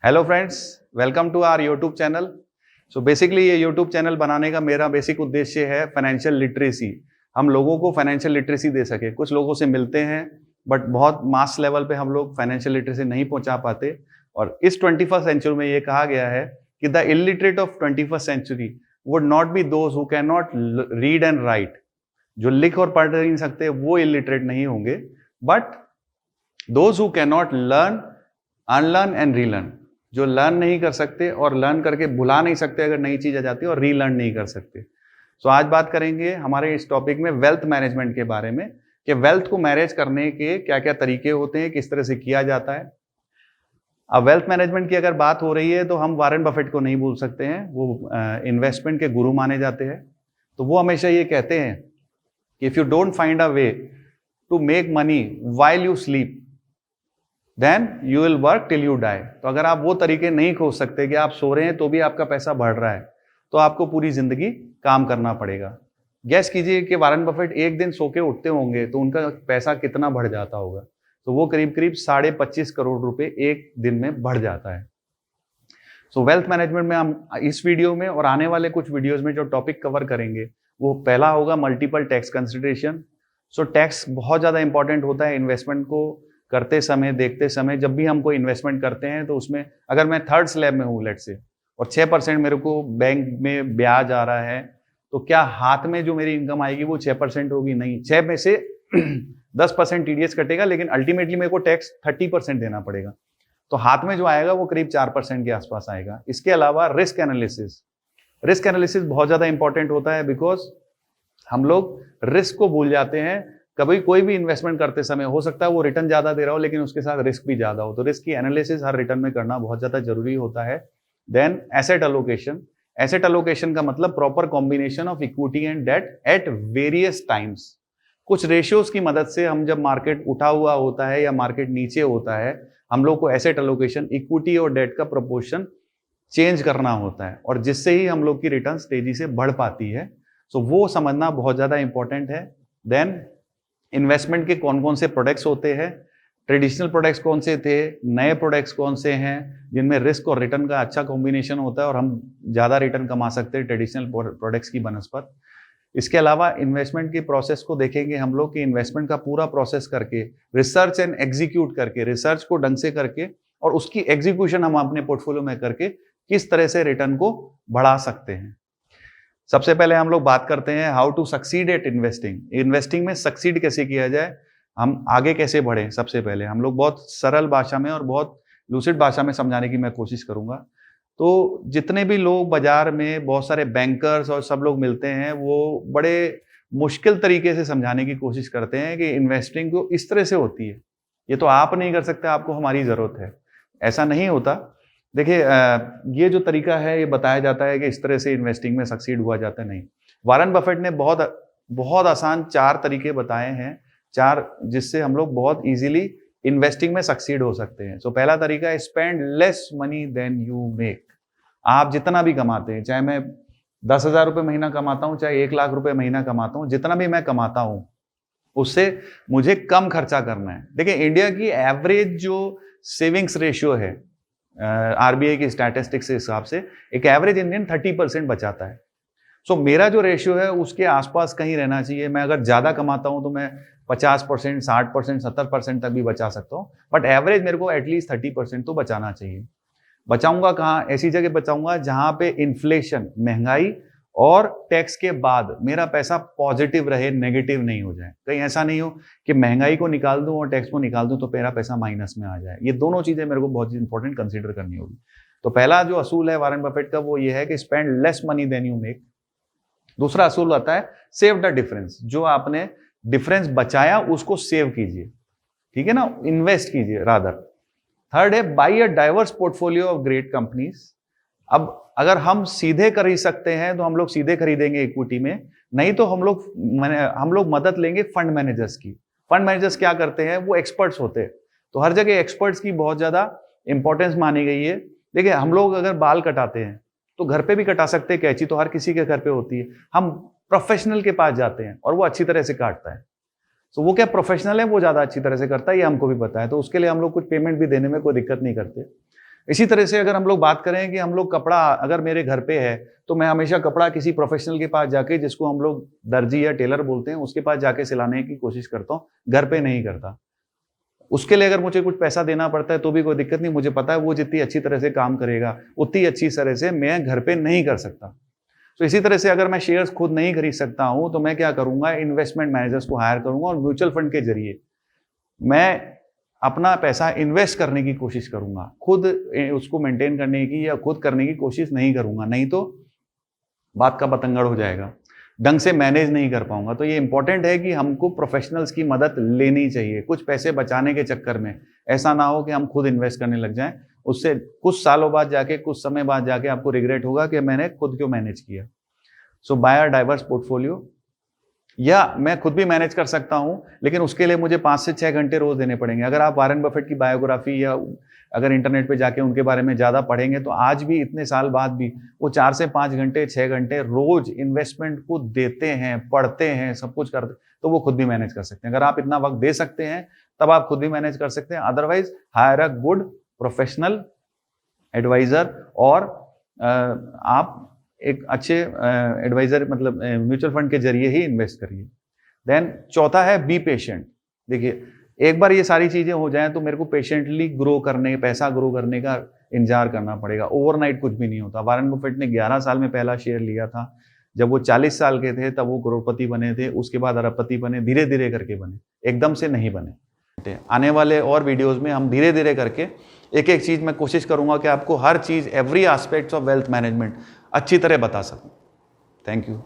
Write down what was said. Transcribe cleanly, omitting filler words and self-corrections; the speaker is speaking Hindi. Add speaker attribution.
Speaker 1: Hello friends, welcome to our YouTube channel. So basically ये यूट्यूब चैनल बनाने का मेरा बेसिक उद्देश्य है फाइनेंशियल लिटरेसी। हम लोगों को फाइनेंशियल लिटरेसी दे सके। कुछ लोगों से मिलते हैं बट बहुत मास लेवल पे हम लोग फाइनेंशियल लिटरेसी नहीं पहुंचा पाते। और इस 21st सेंचुरी में ये कहा गया है कि the illiterate of 21st century would not be those who can not read and write. जो लिख और पढ़ नहीं सकते वो इलिटरेट नहीं होंगे, but those who can not learn, unlearn and relearn. जो लर्न नहीं कर सकते और लर्न करके भुला नहीं सकते अगर नई चीज आ जाती है, और रीलर्न नहीं कर सकते। सो आज बात करेंगे हमारे इस टॉपिक में वेल्थ मैनेजमेंट के बारे में, कि वेल्थ को मैनेज करने के क्या क्या तरीके होते हैं, किस तरह से किया जाता है। अब वेल्थ मैनेजमेंट की अगर बात हो रही है तो हम वारेन बफेट को नहीं भूल सकते हैं। वो इन्वेस्टमेंट के गुरु माने जाते हैं। तो वो हमेशा ये कहते हैं कि if you don't find a way to make money while you sleep then you will work till you die. तो अगर आप वो तरीके नहीं खोज सकते कि आप सो रहे हैं तो भी आपका पैसा बढ़ रहा है, तो आपको पूरी जिंदगी काम करना पड़ेगा। गैस कीजिए कि वारेन बफेट एक दिन सो के उठते होंगे तो उनका पैसा कितना बढ़ जाता होगा। तो वो करीब करीब 25.5 करोड़ रुपए एक दिन में बढ़ जाता है। सो वेल्थ मैनेजमेंट में हम इस वीडियो में और आने वाले कुछ वीडियोस में जो टॉपिक कवर करेंगे वो पहला होगा multiple tax consideration. So tax बहुत ज्यादा इंपॉर्टेंट होता है इन्वेस्टमेंट को करते समय, देखते समय। जब भी हम कोई इन्वेस्टमेंट करते हैं तो उसमें अगर मैं थर्ड स्लैब में हूँ लेट से, और 6% मेरे को बैंक में ब्याज आ रहा है, तो क्या हाथ में जो मेरी इनकम आएगी वो 6% होगी? नहीं, 6 में से 10% टीडीएस कटेगा, लेकिन अल्टीमेटली मेरे को टैक्स 30% देना पड़ेगा। तो हाथ में जो आएगा वो करीब 4% के आसपास आएगा। इसके अलावा रिस्क एनालिसिस बहुत ज्यादा इंपॉर्टेंट होता है, बिकॉज हम लोग रिस्क को भूल जाते हैं। कभी कोई भी इन्वेस्टमेंट करते समय हो सकता है वो रिटर्न ज्यादा दे रहा हो, लेकिन उसके साथ रिस्क भी ज्यादा हो। तो रिस्क की एनालिसिस हर रिटर्न में करना बहुत ज्यादा जरूरी होता है। देन एसेट अलोकेशन का मतलब proper combination of equity and debt at various times. कुछ रेशियोज की मदद से हम जब मार्केट उठा हुआ होता है या मार्केट नीचे होता है, हम लोग को एसेट अलोकेशन, इक्विटी और डेट का प्रोपोर्शन चेंज करना होता है, और जिससे ही हम लोग की रिटर्न तेजी से बढ़ पाती है। सो वो समझना बहुत ज्यादा इंपॉर्टेंट है। देन इन्वेस्टमेंट के कौन कौन से प्रोडक्ट्स होते हैं, ट्रेडिशनल प्रोडक्ट्स कौन से थे, नए प्रोडक्ट्स कौन से हैं जिनमें रिस्क और रिटर्न का अच्छा कॉम्बिनेशन होता है और हम ज्यादा रिटर्न कमा सकते हैं ट्रेडिशनल प्रोडक्ट्स की बनस्पत। इसके अलावा इन्वेस्टमेंट की प्रोसेस को देखेंगे हम लोग कि इन्वेस्टमेंट का पूरा प्रोसेस करके, रिसर्च एंड एग्जीक्यूट करके, रिसर्च को ढंग से करके और उसकी एग्जीक्यूशन हम अपने पोर्टफोलियो में करके किस तरह से रिटर्न को बढ़ा सकते हैं। सबसे पहले हम लोग बात करते हैं how to succeed at investing में सक्सीड कैसे किया जाए, हम आगे कैसे बढ़े। सबसे पहले हम लोग बहुत सरल भाषा में और बहुत लूसिड भाषा में समझाने की मैं कोशिश करूंगा। तो जितने भी लोग बाजार में, बहुत सारे बैंकर्स और सब लोग मिलते हैं, वो बड़े मुश्किल तरीके से समझाने की कोशिश करते हैं कि इन्वेस्टिंग को इस तरह से होती है, ये तो आप नहीं कर सकते, आपको हमारी जरूरत है। ऐसा नहीं होता। देखिए, ये जो तरीका है ये बताया जाता है कि इस तरह से इन्वेस्टिंग में सक्सीड हुआ जाता है, नहीं। वारेन बफेट ने बहुत आसान 4 तरीके बताए हैं, 4 जिससे हम लोग बहुत इजीली इन्वेस्टिंग में सक्सीड हो सकते हैं। सो पहला तरीका है spend less money than you make. आप जितना भी कमाते हैं, चाहे मैं 10,000 रुपये महीना कमाता हूं, चाहे 1 लाख रुपए महीना कमाता हूं, जितना भी मैं कमाता हूं उससे मुझे कम खर्चा करना है। देखिए, इंडिया की एवरेज जो सेविंग्स रेशियो है आरबीआई की स्टैटिस्टिक्स के हिसाब से, एक एवरेज इंडियन 30% बचाता है। सो मेरा जो रेशियो है उसके आसपास कहीं रहना चाहिए। मैं अगर ज्यादा कमाता हूं तो मैं 50%, 60%, 70% तक भी बचा सकता हूं, बट एवरेज मेरे को एटलीस्ट 30% तो बचाना चाहिए। बचाऊंगा कहाँ? ऐसी जगह बचाऊंगा जहां पे इन्फ्लेशन, महंगाई और टैक्स के बाद मेरा पैसा पॉजिटिव रहे, नेगेटिव नहीं हो जाए। कहीं ऐसा नहीं हो कि महंगाई को निकाल दूं और टैक्स को निकाल दूं तो मेरा पैसा माइनस में आ जाए। ये दोनों चीजें मेरे को बहुत इंपॉर्टेंट कंसीडर करनी होगी। तो पहला जो असूल है वारेन बफेट का वो ये है कि spend less money than you make. दूसरा असूल आता है सेव द डिफरेंस। जो आपने डिफरेंस बचाया उसको सेव कीजिए, ठीक है ना, इन्वेस्ट कीजिए रादर। थर्ड है by a diverse portfolio of great companies. अब अगर हम सीधे खरीद सकते हैं तो हम लोग सीधे खरीदेंगे इक्विटी में, नहीं तो हम लोग मदद लेंगे फंड मैनेजर्स की। फंड मैनेजर्स क्या करते हैं? वो एक्सपर्ट्स होते हैं। तो हर जगह एक्सपर्ट्स की बहुत ज्यादा इंपॉर्टेंस मानी गई है। देखिए, हम लोग अगर बाल कटाते हैं तो घर पे भी कटा सकते हैं, कैंची तो हर किसी के घर पे होती है। हम प्रोफेशनल के पास जाते हैं और वो अच्छी तरह से काटता है। तो वो क्या प्रोफेशनल है, वो ज्यादा अच्छी तरह से करता है, ये हमको भी पता है। तो उसके लिए हम लोग कुछ पेमेंट भी देने में कोई दिक्कत नहीं करते। इसी तरह से अगर हम लोग बात करें कि हम लोग कपड़ा अगर मेरे घर पे है तो मैं हमेशा कपड़ा किसी प्रोफेशनल के पास जाके, जिसको हम लोग दर्जी या टेलर बोलते हैं, उसके पास जाके सिलाने की कोशिश करता हूँ, घर पे नहीं करता। उसके लिए अगर मुझे कुछ पैसा देना पड़ता है तो भी कोई दिक्कत नहीं, मुझे पता है वो जितनी अच्छी तरह से काम करेगा उतनी अच्छी तरह से मैं घर पे नहीं कर सकता। तो इसी तरह से अगर मैं शेयर्स खुद नहीं खरीद सकता हूं तो मैं क्या करूंगा, इन्वेस्टमेंट मैनेजर्स को हायर करूंगा और म्यूचुअल फंड के जरिए मैं अपना पैसा इन्वेस्ट करने की कोशिश करूंगा। खुद उसको मेंटेन करने की या खुद करने की कोशिश नहीं करूंगा, नहीं तो बात का बतंगड़ हो जाएगा, ढंग से मैनेज नहीं कर पाऊंगा। तो ये इंपॉर्टेंट है कि हमको प्रोफेशनल्स की मदद लेनी चाहिए। कुछ पैसे बचाने के चक्कर में ऐसा ना हो कि हम खुद इन्वेस्ट करने लग जाएं, उससे कुछ सालों बाद जाके, कुछ समय बाद जाके आपको रिग्रेट होगा कि मैंने खुद क्यों मैनेज किया। सो बाय अ डाइवर्स पोर्टफोलियो। या मैं खुद भी मैनेज कर सकता हूं, लेकिन उसके लिए मुझे 5 से 6 घंटे रोज देने पड़ेंगे। अगर आप वॉरेन बफेट की बायोग्राफी या अगर इंटरनेट पे जाके उनके बारे में ज्यादा पढ़ेंगे तो आज भी इतने साल बाद भी वो 4 से 5 घंटे 6 घंटे रोज इन्वेस्टमेंट को देते हैं, पढ़ते हैं, सब कुछ करते, तो वो खुद भी मैनेज कर सकते हैं। अगर आप इतना वक्त दे सकते हैं तब आप खुद भी मैनेज कर सकते हैं। Otherwise hire a good professional advisor, और आप एक अच्छे एडवाइजर मतलब म्यूचुअल फंड के जरिए ही इन्वेस्ट करिए। देन चौथा है बी पेशेंट। देखिए, एक बार ये सारी चीजें हो जाएं तो मेरे को पेशेंटली पैसा ग्रो करने का इंतजार करना पड़ेगा। ओवरनाइट कुछ भी नहीं होता। वॉरेन बफेट ने 11 साल में पहला शेयर लिया था। जब वो 40 साल के थे तब वो करोड़पति बने थे, उसके बाद अरबपति बने, धीरे धीरे करके बने, एकदम से नहीं बने। आने वाले और वीडियोज में हम धीरे धीरे करके एक एक चीज मैं कोशिश करूंगा कि आपको हर चीज, every aspects of wealth management अच्छी तरह बता सकूं। Thank you.